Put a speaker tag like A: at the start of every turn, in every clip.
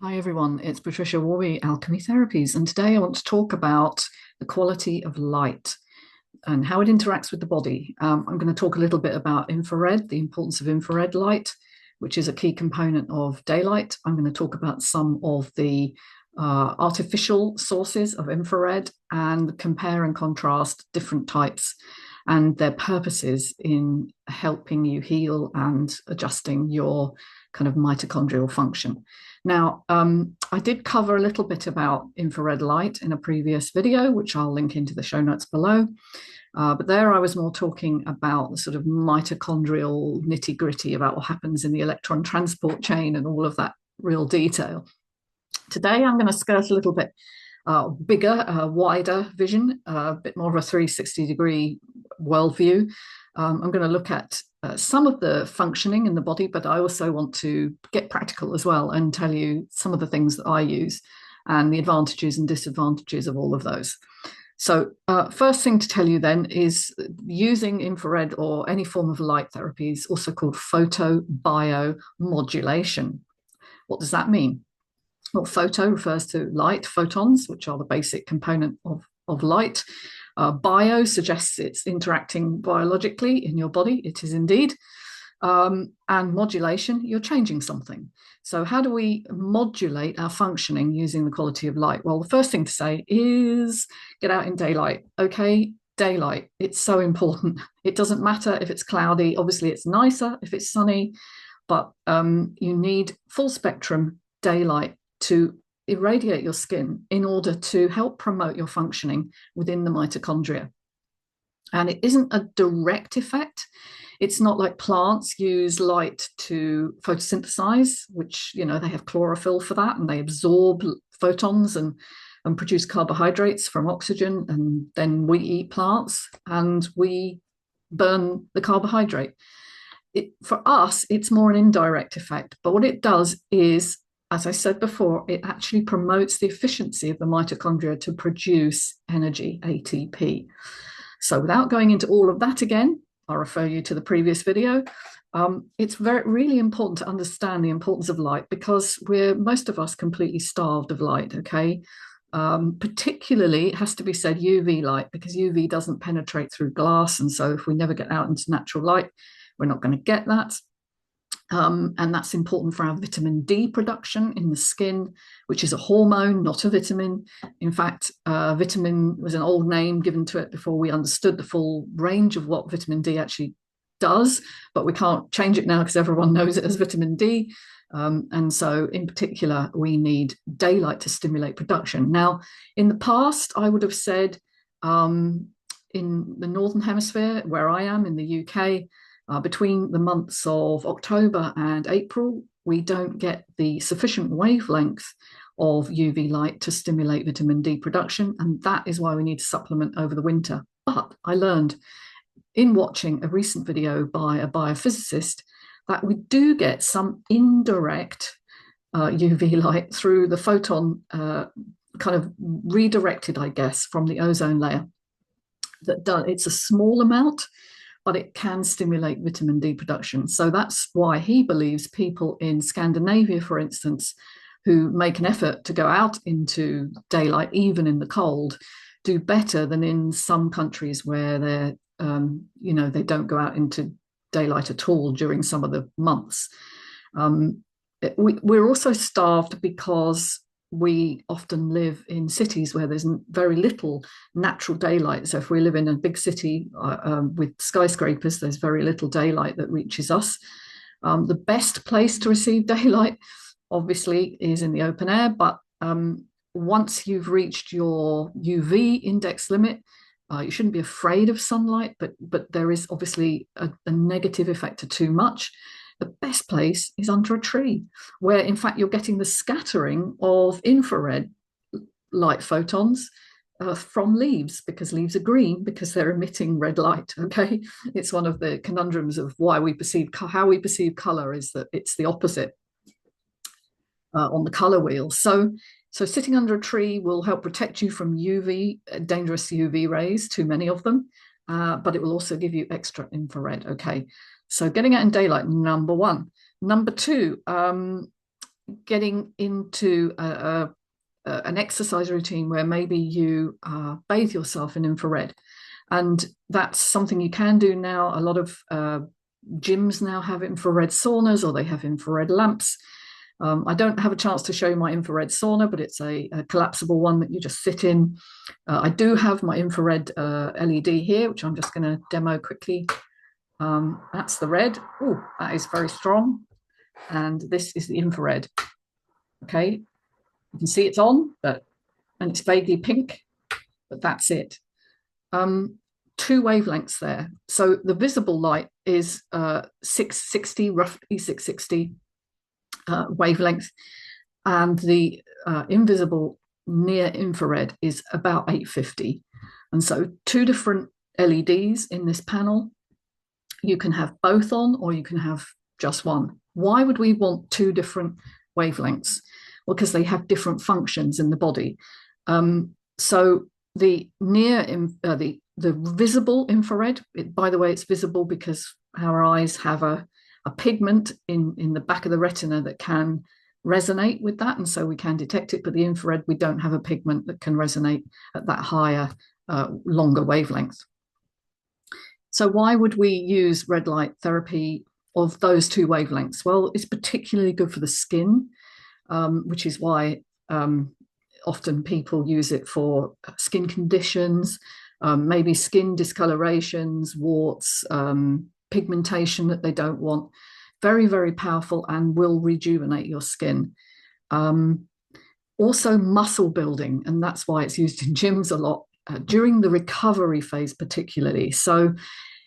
A: Hi everyone, it's Patricia Warby, Alchemy Therapies, and today I want to talk about the quality of light and how it interacts with the body. I'm going to talk a little bit about infrared, the importance of infrared light, which is a key component of daylight. I'm going to talk about some of the artificial sources of infrared and compare and contrast different types and their purposes in helping you heal and adjusting your kind of mitochondrial function. Now, I did cover a little bit about infrared light in a previous video, which I'll link into the show notes below. But there I was more talking about the sort of mitochondrial nitty gritty about what happens in the electron transport chain and all of that real detail. Today I'm going to skirt a little bit bigger, wider vision, a bit more of a 360-degree worldview. I'm going to look at some of the functioning in the body, but I also want to get practical as well and tell you some of the things that I use and the advantages and disadvantages of all of those. So first thing to tell you then is using infrared or any form of light therapy is also called photobiomodulation. What does that mean? Well, photo refers to light, photons, which are the basic component of light. Bio suggests it's interacting biologically in your body. It is indeed. And modulation, you're changing something. So how do we modulate our functioning using the quality of light? Well, the first thing to say is get out in daylight. Okay, daylight, it's so important. It doesn't matter if it's cloudy. Obviously, it's nicer if it's sunny, but you need full spectrum daylight to irradiate your skin in order to help promote your functioning within the mitochondria. And it isn't a direct effect. It's not like plants use light to photosynthesize, which, you know, they have chlorophyll for that and they absorb photons and produce carbohydrates from oxygen. And then we eat plants and we burn the carbohydrate. For us, it's more an indirect effect. But what it does is, as I said before, it actually promotes the efficiency of the mitochondria to produce energy, ATP. So without going into all of that again, I'll refer you to the previous video. It's really important to understand the importance of light because most of us completely starved of light, okay? Particularly, it has to be said, UV light, because UV doesn't penetrate through glass. And so if we never get out into natural light, we're not going to get that. And that's important for our vitamin D production in the skin, which is a hormone, not a vitamin. In fact, vitamin was an old name given to it before we understood the full range of what vitamin D actually does, but we can't change it now because everyone knows it as vitamin D. And so in particular, we need daylight to stimulate production. Now, in the past, I would have said in the Northern Hemisphere, where I am in the UK, between the months of October and April, we don't get the sufficient wavelength of UV light to stimulate vitamin D production, and that is why we need to supplement over the winter. But I learned in watching a recent video by a biophysicist that we do get some indirect UV light through the photon kind of redirected, I guess, from the ozone layer. It's a small amount, but it can stimulate vitamin D production. So that's why he believes people in Scandinavia, for instance, who make an effort to go out into daylight, even in the cold, do better than in some countries where they don't go out into daylight at all during some of the months. We're also starved because we often live in cities where there's very little natural daylight. So if we live in a big city with skyscrapers, there's very little daylight that reaches us. The best place to receive daylight, obviously, is in the open air. But once you've reached your UV index limit, you shouldn't be afraid of sunlight, but there is obviously a negative effect to too much. The best place is under a tree, where in fact you're getting the scattering of infrared light photons from leaves, because leaves are green because they're emitting red light. Okay, it's one of the conundrums of how we perceive color is that it's the opposite on the color wheel. So sitting under a tree will help protect you from dangerous UV rays, too many of them, but it will also give you extra infrared. Okay. So getting out in daylight, number one. Number two, getting into an exercise routine where maybe you bathe yourself in infrared. And that's something you can do now. A lot of gyms now have infrared saunas, or they have infrared lamps. I don't have a chance to show you my infrared sauna, but it's a collapsible one that you just sit in. I do have my infrared LED here, which I'm just going to demo quickly. That's the red. Oh, that is very strong. And this is the infrared. Okay, you can see it's on, and it's vaguely pink, but that's it. Two wavelengths there. So the visible light is 660, roughly 660 wavelength, and the invisible near infrared is about 850. And so two different LEDs in this panel. You can have both on, or you can have just one. Why would we want two different wavelengths? Well, because they have different functions in the body. So the the visible infrared, by the way, it's visible because our eyes have a pigment in the back of the retina that can resonate with that, and so we can detect it. But the infrared, we don't have a pigment that can resonate at that higher, longer wavelength. So why would we use red light therapy of those two wavelengths? Well, it's particularly good for the skin, which is why often people use it for skin conditions, maybe skin discolorations, warts, pigmentation that they don't want. Very, very powerful and will rejuvenate your skin. Also muscle building, and that's why it's used in gyms a lot during the recovery phase particularly. So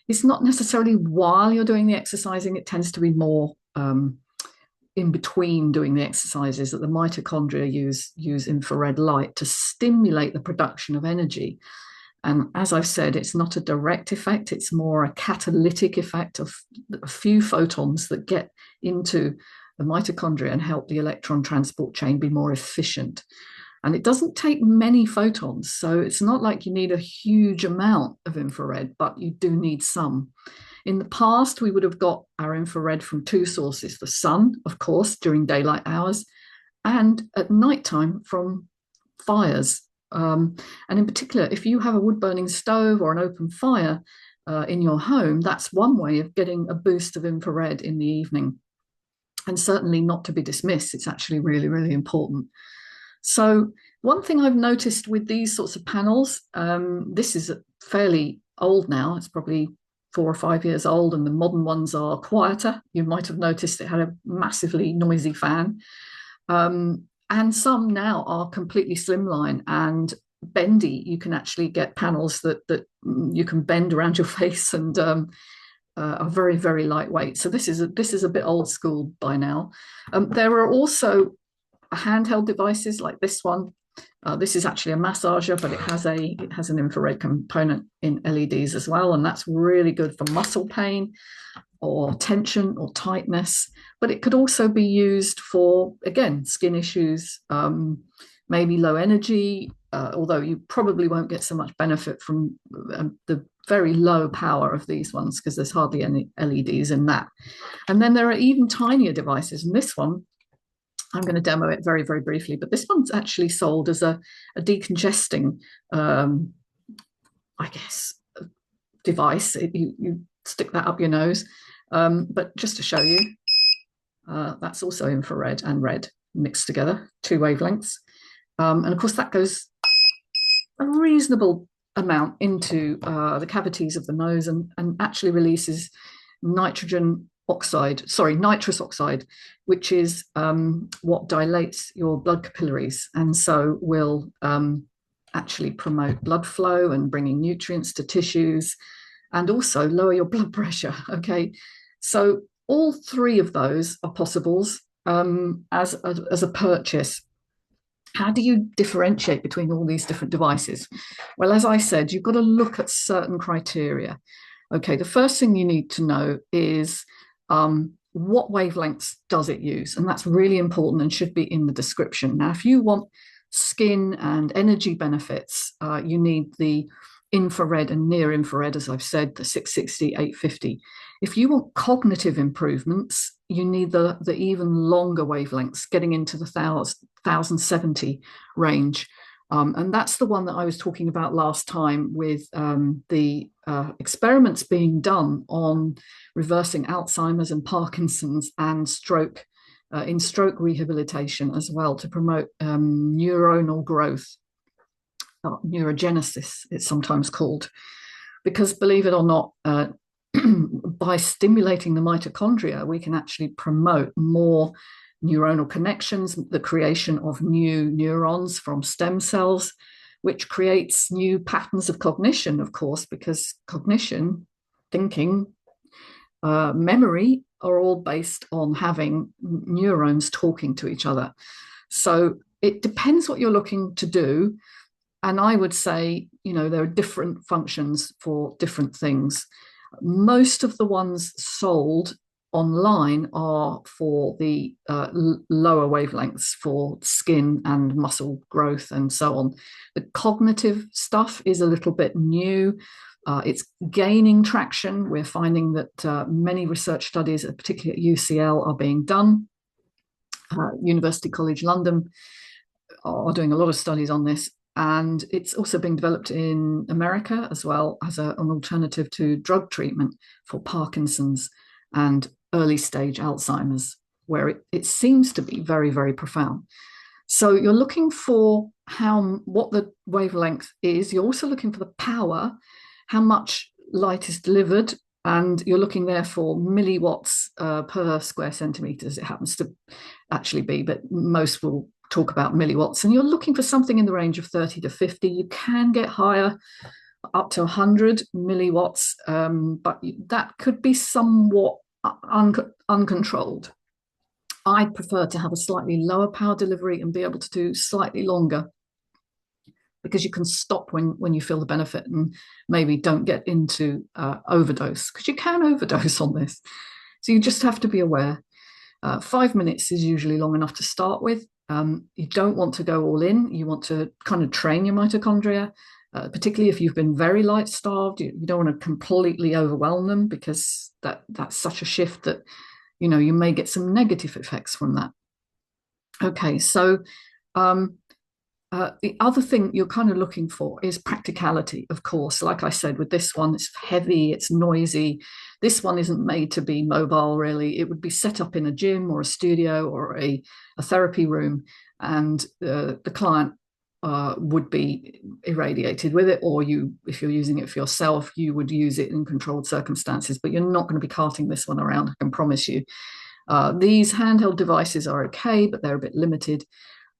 A: it's not necessarily while you're doing the exercising, it tends to be more in between doing the exercises that the mitochondria use infrared light to stimulate the production of energy. And as I've said, it's not a direct effect, it's more a catalytic effect of a few photons that get into the mitochondria and help the electron transport chain be more efficient. And it doesn't take many photons, so it's not like you need a huge amount of infrared, but you do need some. In the past, we would have got our infrared from two sources: the sun, of course, during daylight hours, and at nighttime from fires. And in particular, if you have a wood-burning stove or an open fire in your home, that's one way of getting a boost of infrared in the evening. And certainly not to be dismissed, it's actually really, really important. So one thing I've noticed with these sorts of panels, this is fairly old now, it's probably 4 or 5 years old, and the modern ones are quieter. You might have noticed it had a massively noisy fan. And some now are completely slimline and bendy. You can actually get panels that you can bend around your face and are very, very lightweight. So this is a bit old school by now. There are also handheld devices like this one. This is actually a massager, but it has an infrared component in LEDs as well, and that's really good for muscle pain or tension or tightness. But it could also be used for, again, skin issues, maybe low energy, although you probably won't get so much benefit from the very low power of these ones because there's hardly any LEDs in that. And then there are even tinier devices, and this one, I'm going to demo it very, very briefly, but this one's actually sold as a decongesting, I guess, device. You stick that up your nose. But just to show you, that's also infrared and red mixed together, two wavelengths. And of course, that goes a reasonable amount into the cavities of the nose and actually releases nitrous oxide, which is what dilates your blood capillaries, and so will actually promote blood flow and bringing nutrients to tissues, and also lower your blood pressure. Okay, so all three of those are possibles as a purchase. How do you differentiate between all these different devices? Well, as I said, you've got to look at certain criteria. Okay, the first thing you need to know is what wavelengths does it use? And that's really important and should be in the description. Now, if you want skin and energy benefits, you need the infrared and near infrared, as I've said, the 660, 850. If you want cognitive improvements, you need the even longer wavelengths, getting into the 1070 range. And that's the one that I was talking about last time with the experiments being done on reversing Alzheimer's and Parkinson's and stroke, in stroke rehabilitation as well, to promote neuronal growth. Neurogenesis, it's sometimes called, because believe it or not, by stimulating the mitochondria, we can actually promote more neuronal connections, the creation of new neurons from stem cells, which creates new patterns of cognition, of course, because cognition, thinking, memory are all based on having neurons talking to each other. So it depends what you're looking to do. And I would say, there are different functions for different things. Most of the ones sold online are for the lower wavelengths for skin and muscle growth and so on. The cognitive stuff is a little bit new. It's gaining traction. We're finding that many research studies, particularly at UCL, are being done. University College London are doing a lot of studies on this. And it's also being developed in America as well as an alternative to drug treatment for Parkinson's and early stage Alzheimer's, where it seems to be very, very profound. So you're looking for what the wavelength is. You're also looking for the power, how much light is delivered, and you're looking there for milliwatts per square centimetre, as it happens to actually be, but most will talk about milliwatts, and you're looking for something in the range of 30 to 50. You can get higher, up to 100 milliwatts, but that could be somewhat uncontrolled. I prefer to have a slightly lower power delivery and be able to do slightly longer, because you can stop when you feel the benefit and maybe don't get into overdose, because you can overdose on this. So you just have to be aware. 5 minutes is usually long enough to start with. You don't want to go all in. You want to kind of train your mitochondria, particularly if you've been very light starved. You don't want to completely overwhelm them, because that's such a shift that you may get some negative effects from that. Okay, so the other thing you're kind of looking for is practicality, of course. Like I said, with this one, it's heavy, it's noisy. This one isn't made to be mobile, really. It would be set up in a gym or a studio or a therapy room, and the client would be irradiated with it, or if you're using it for yourself, you would use it in controlled circumstances, but you're not going to be carting this one around, I can promise you. These handheld devices are okay, but they're a bit limited.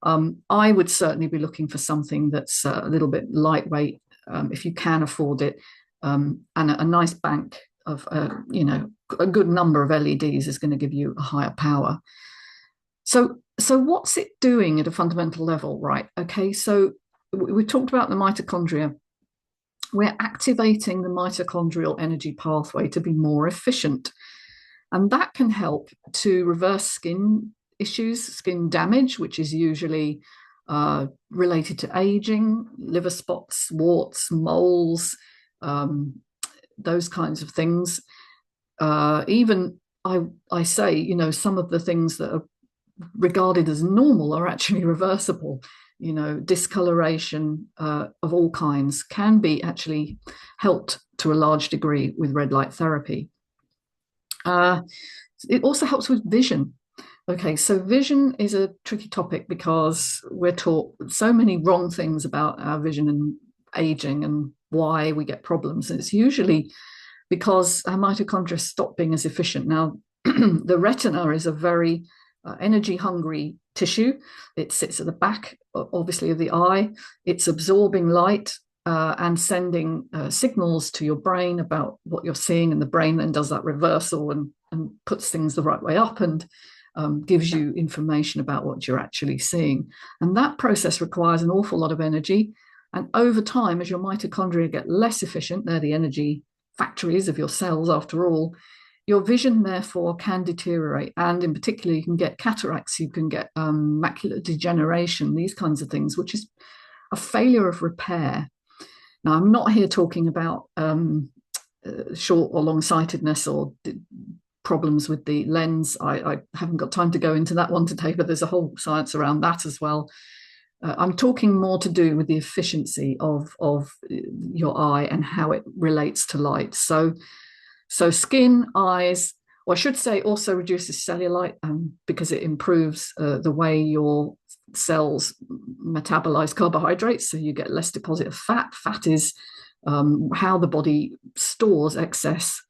A: I would certainly be looking for something that's a little bit lightweight, if you can afford it, and a nice bank of, a good number of LEDs is going to give you a higher power. So what's it doing at a fundamental level, right? Okay, so we talked about the mitochondria. We're activating the mitochondrial energy pathway to be more efficient. And that can help to reverse skin issues, skin damage, which is usually related to aging, liver spots, warts, moles, those kinds of things. Even I say, some of the things that are regarded as normal are actually reversible. Discoloration of all kinds can be actually helped to a large degree with red light therapy. It also helps with vision. Okay, so vision is a tricky topic, because we're taught so many wrong things about our vision and aging and why we get problems. And it's usually because our mitochondria stop being as efficient. Now, the retina is a very energy-hungry tissue. It sits at the back, obviously, of the eye. It's absorbing light and sending signals to your brain about what you're seeing, and the brain then does that reversal and puts things the right way up and gives you information about what you're actually seeing. And that process requires an awful lot of energy. And over time, as your mitochondria get less efficient, they're the energy factories of your cells after all, your vision therefore can deteriorate. And in particular, you can get cataracts, you can get macular degeneration, these kinds of things, which is a failure of repair. Now, I'm not here talking about short or long-sightedness or problems with the lens. I haven't got time to go into that one today, but there's a whole science around that as well. I'm talking more to do with the efficiency of your eye and how it relates to light. So skin, eyes, or I should say also reduces cellulite because it improves the way your cells metabolize carbohydrates. So you get less deposit of fat. Fat is how the body stores excess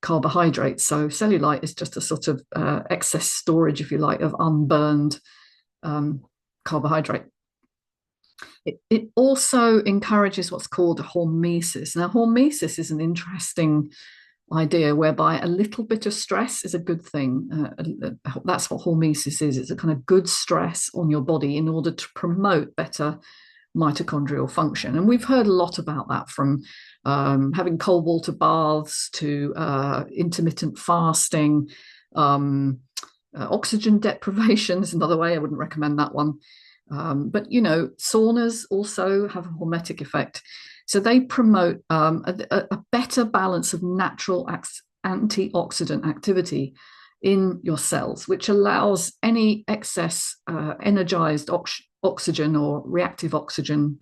A: carbohydrates. So cellulite is just a sort of excess storage, if you like, of unburned carbohydrate. It also encourages what's called hormesis. Now, hormesis is an interesting idea whereby a little bit of stress is a good thing. That's what hormesis is. It's a kind of good stress on your body in order to promote better mitochondrial function. And we've heard a lot about that, from having cold water baths to intermittent fasting. Oxygen deprivation is another way. I wouldn't recommend that one. But, saunas also have a hormetic effect. So they promote a better balance of natural antioxidant activity in your cells, which allows any excess energized oxygen or reactive oxygen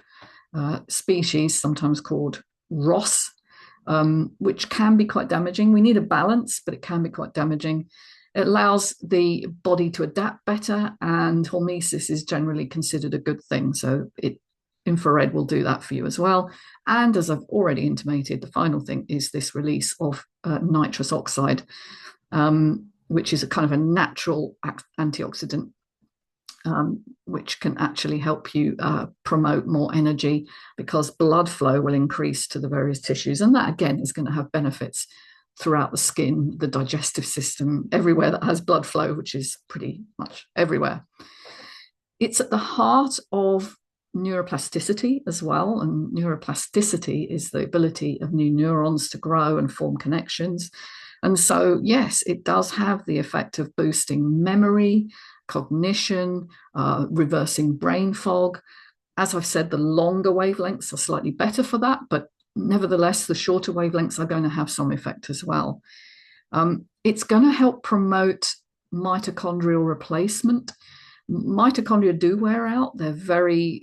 A: species, sometimes called ROS, which can be quite damaging. We need a balance, but it can be quite damaging. It allows the body to adapt better, and hormesis is generally considered a good thing. So infrared will do that for you as well. And as I've already intimated, the final thing is this release of nitrous oxide, which is a kind of a natural antioxidant, which can actually help you promote more energy, because blood flow will increase to the various tissues. And that, again, is going to have benefits throughout the skin, the digestive system, everywhere that has blood flow, which is pretty much everywhere. It's at the heart of neuroplasticity as well. And neuroplasticity is the ability of new neurons to grow and form connections. And so, yes, it does have the effect of boosting memory, cognition, reversing brain fog. As I've said, the longer wavelengths are slightly better for that, but nevertheless, the shorter wavelengths are going to have some effect as well. It's going to help promote mitochondrial replacement. Mitochondria do wear out. They're very,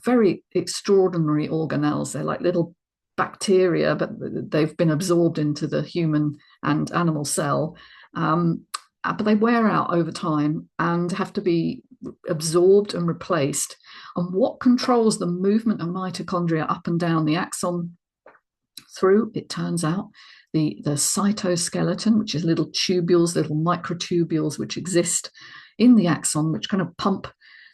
A: very extraordinary organelles. They're like little bacteria, but they've been absorbed into the human and animal cell. But they wear out over time and have to be absorbed and replaced. And what controls the movement of mitochondria up and down the axon through, it turns out, the cytoskeleton, which is little tubules, little microtubules which exist in the axon, which kind of pump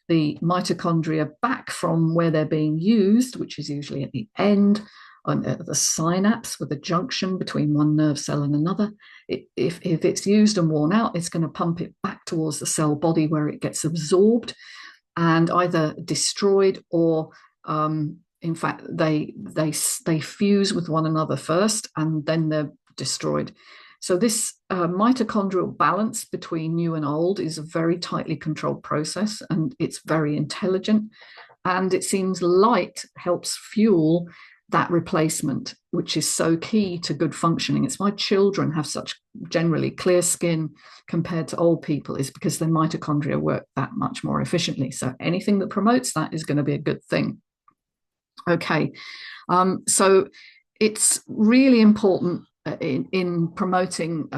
A: the mitochondria back from where they're being used, which is usually at the end, on the synapse with a junction between one nerve cell and another. If it's used and worn out, it's going to pump it back towards the cell body where it gets absorbed and either destroyed or in fact, they fuse with one another first and then they're destroyed. So this mitochondrial balance between new and old is a very tightly controlled process, and it's very intelligent. And it seems light helps fuel that replacement, which is so key to good functioning. It's why children have such generally clear skin compared to old people, is because their mitochondria work that much more efficiently. So anything that promotes that is going to be a good thing. Okay, so it's really important in promoting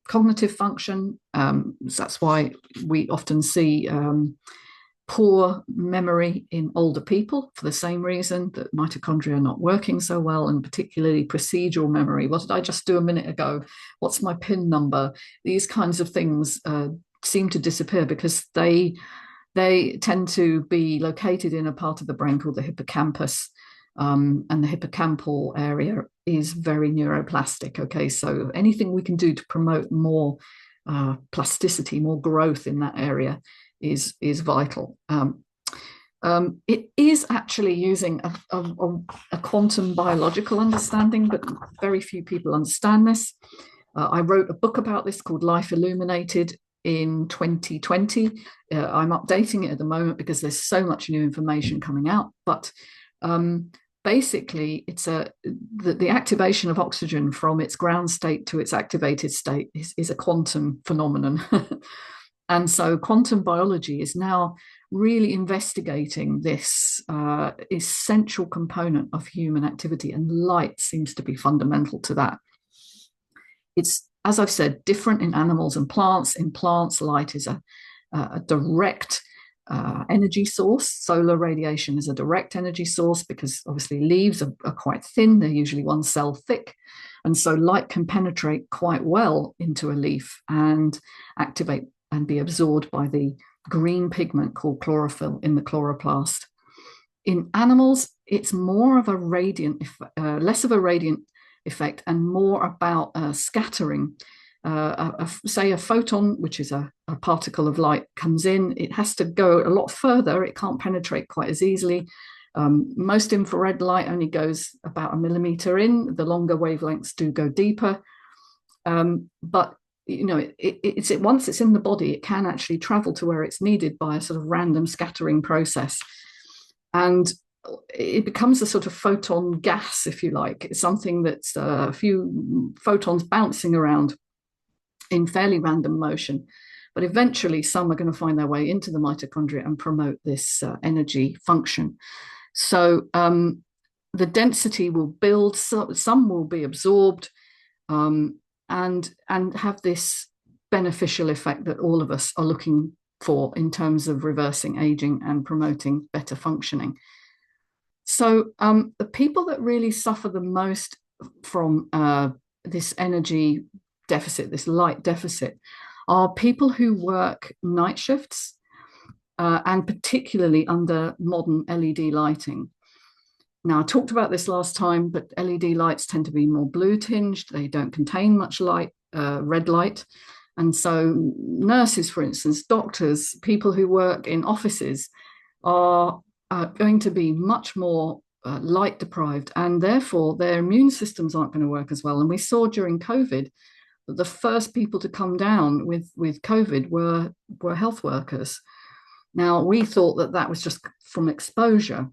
A: cognitive function. So that's why we often see poor memory in older people, for the same reason that mitochondria are not working so well, and particularly procedural memory. What did I just do a minute ago? What's my PIN number? These kinds of things seem to disappear because they tend to be located in a part of the brain called the hippocampus, and the hippocampal area is very neuroplastic. Okay, so anything we can do to promote more plasticity, more growth in that area is vital. It is actually using a quantum biological understanding, but very few people understand this. I wrote a book about this called Life Illuminated in 2020. I'm updating it at the moment because there's so much new information coming out, but basically it's the activation of oxygen from its ground state to its activated state is a quantum phenomenon. And so quantum biology is now really investigating this essential component of human activity, and light seems to be fundamental to that. It's, as I've said, different in animals and plants. In plants, light is a direct energy source. Solar radiation is a direct energy source because obviously leaves are quite thin. They're usually one cell thick. And so light can penetrate quite well into a leaf and activate and be absorbed by the green pigment called chlorophyll in the chloroplast. In animals, it's more of a radiant, less of a radiant effect and more about scattering. Say a photon, which is a particle of light, comes in, it has to go a lot further. It can't penetrate quite as easily. Most infrared light only goes about 1 millimeter in. The longer wavelengths do go deeper. But you know, once it's in the body, it can actually travel to where it's needed by a sort of random scattering process. And it becomes a sort of photon gas, if you like. It's something that's a few photons bouncing around in fairly random motion. But eventually, some are going to find their way into the mitochondria and promote this energy function. So the density will build, some will be absorbed, and have this beneficial effect that all of us are looking for in terms of reversing aging and promoting better functioning. So the people that really suffer the most from this energy deficit, this light deficit, are people who work night shifts and particularly under modern LED lighting. Now, I talked about this last time, but LED lights tend to be more blue tinged. They don't contain much light, red light. And so nurses, for instance, doctors, people who work in offices are going to be much more light deprived, and therefore their immune systems aren't going to work as well. And we saw during COVID that the first people to come down with COVID were health workers. Now, we thought that was just from exposure.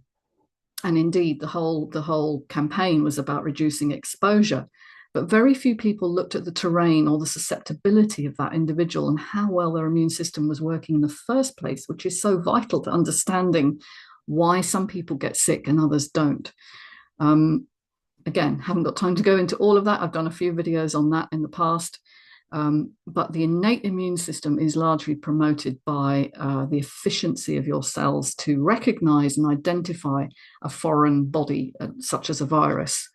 A: And indeed, the whole campaign was about reducing exposure. But very few people looked at the terrain or the susceptibility of that individual and how well their immune system was working in the first place, which is so vital to understanding why some people get sick and others don't. Again, haven't got time to go into all of that. I've done a few videos on that in the past. But the innate immune system is largely promoted by the efficiency of your cells to recognize and identify a foreign body, such as a virus.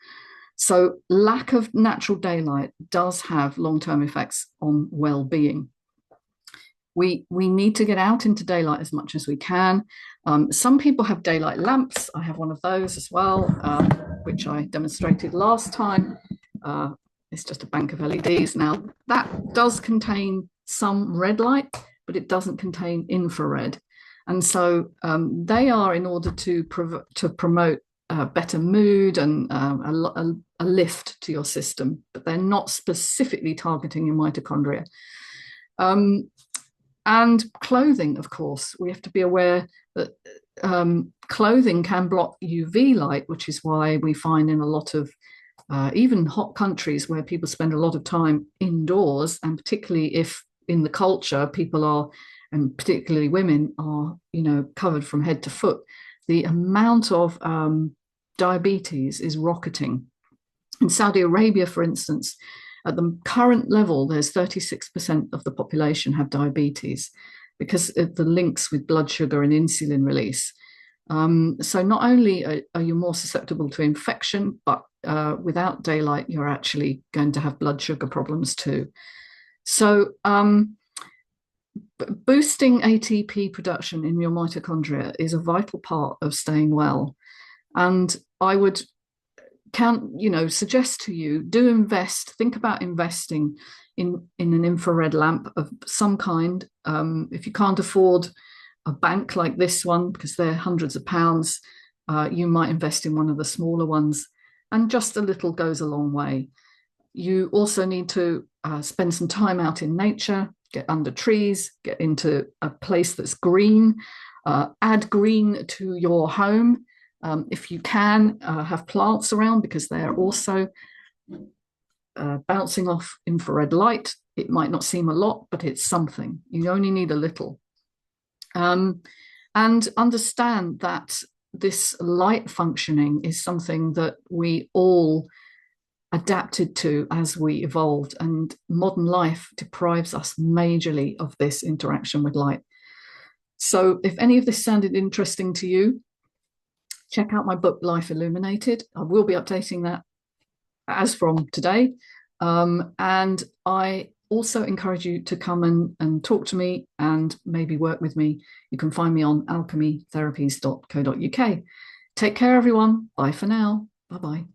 A: So lack of natural daylight does have long-term effects on well-being. We need to get out into daylight as much as we can. Some people have daylight lamps. I have one of those as well, which I demonstrated last time. It's just a bank of LEDs. Now, that does contain some red light, but it doesn't contain infrared. And so they are in order to promote better mood and a lift to your system, but they're not specifically targeting your mitochondria. And clothing, of course, we have to be aware that clothing can block UV light, which is why we find in a lot of even hot countries where people spend a lot of time indoors, and particularly if in the culture people are, and particularly women are, covered from head to foot, the amount of diabetes is rocketing. In Saudi Arabia, for instance, at the current level, there's 36% of the population have diabetes because of the links with blood sugar and insulin release. So not only are you more susceptible to infection, but without daylight, you're actually going to have blood sugar problems too. So boosting ATP production in your mitochondria is a vital part of staying well. And I would suggest to you, think about investing in an infrared lamp of some kind. If you can't afford a bank like this one, because they're hundreds of pounds, you might invest in one of the smaller ones, and just a little goes a long way. You also need to spend some time out in nature, get under trees, get into a place that's green, add green to your home. If you can, have plants around, because they're also bouncing off infrared light. It might not seem a lot, but it's something. You only need a little. And understand that this light functioning is something that we all adapted to as we evolved, and modern life deprives us majorly of this interaction with light. So if any of this sounded interesting to you, check out my book, Life Illuminated. I will be updating that as from today. And I also encourage you to come and talk to me and maybe work with me. You can find me on alchemytherapies.co.uk. Take care, everyone. Bye for now. Bye-bye.